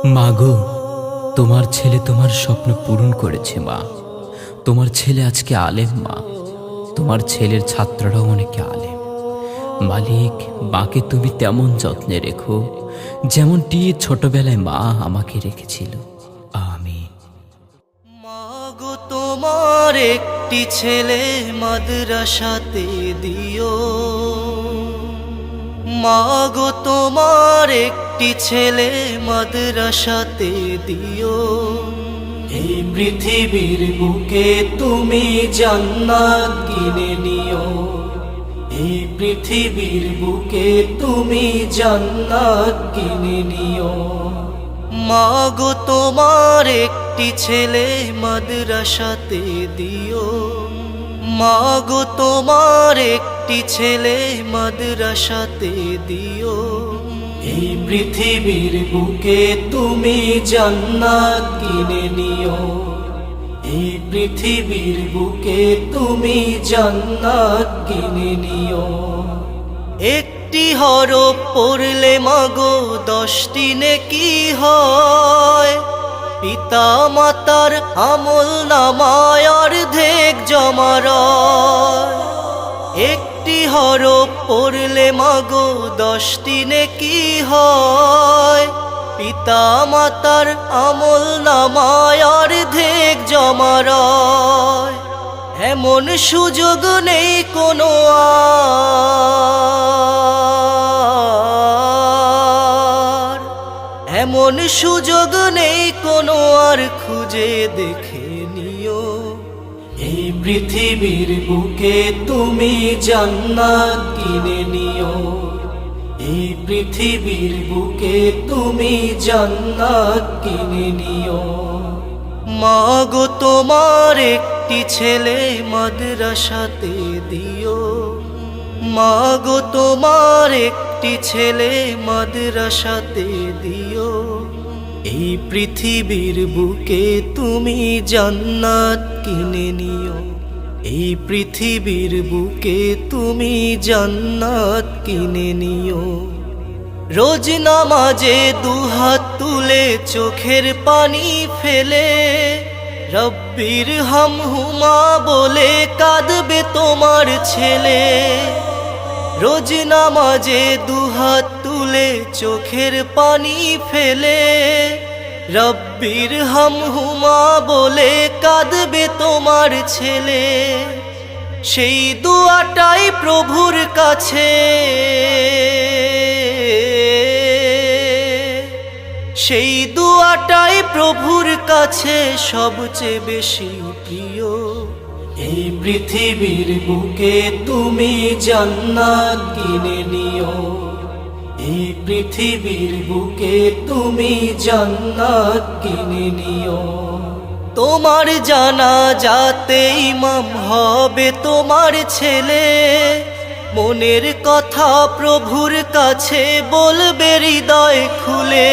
মাগো, তোমার ছেলে তোমার স্বপ্ন পূরণ করেছে মা। তোমার ছেলে আজকে আলেম মা। তোমার ছেলের ছাত্ররাও অনেকে আলেম। মালিক, মাকে তুমি তেমন যত্নে রেখো যেমনটি ছোটবেলায় মা আমাকে রেখেছিল। আমিন। মাগো, তোমার একটি ছেলে মাদ্রাসাতে দিও। মাগো, তোমার একটি ছেলে মাদ্রাসাতে দিও। এই পৃথিবীর বুকে তুমি জান্নাত কিনে নিও। এই পৃথিবীর বুকে তুমি জান্নাত কিনে নিও। মাগো, তোমার একটি ছেলে মাদ্রাসাতে দিও। মাগো, তোমার একটি ছেলে মাদ্রাসাতে দিও। এই পৃথিবীর বুকে তুমি জান্নাত কিনে নিও। এই পৃথিবীর বুকে তুমি জান্নাত কিনে নিও। একটি হরফ পড়লে মাগো 10টি নেকি হয়। পিতা মাতার আমল নামায় অর্ধেক জমা রয়। একটি হরফ পড়লে মাগো 10টি নেকি হয়। পিতা মাতার আমল নামায় অর্ধেক জমা রয়। এমন সুযোগ নেই কোনো আর, এমন সুযোগ নেই কোনো আর, খুঁজে দেখে নিও। এই পৃথিবীর বুকে তুমি জান্নাত কিনে নিও। এই পৃথিবীর বুকে তুমি জান্নাত কিনে নিও। মাগো, তোমার একটি ছেলে মাদ্রাসাতে দিও। মাগো, তোমার একটি ছেলে মাদ্রাসাতে দিও। এই পৃথিবীর বুকে তুমি জান্নাত কিনে নিও। এই পৃথিবীর বুকে তুমি জান্নাত কিনে নিও। রোজ নামাজে দুহাত তুলে চোখের পানি ফেলে রব্বির হামহুমা বলে কাঁদবে তোমার ছেলে। রোজ নামাজে দুহাত তুলে চোখের পানি ফেলে রব্বির হামহুমা বলে কাঁদবে তোমার ছেলে। সেই দুয়াটাই প্রভুর কাছে, সেই দুয়াটাই প্রভুর কাছে সবচেয়ে বেশি প্রিয়। এই পৃথিবীর বুকে তুমি জান্নাত কিনে নিও। এই পৃথিবীর বুকে তুমি জান্নাত কিনে নিও। তোমার জানাজাতে ইমাম হবে তোমার ছেলে। মনের কথা প্রভুর কাছে বলবে হৃদয় খুলে।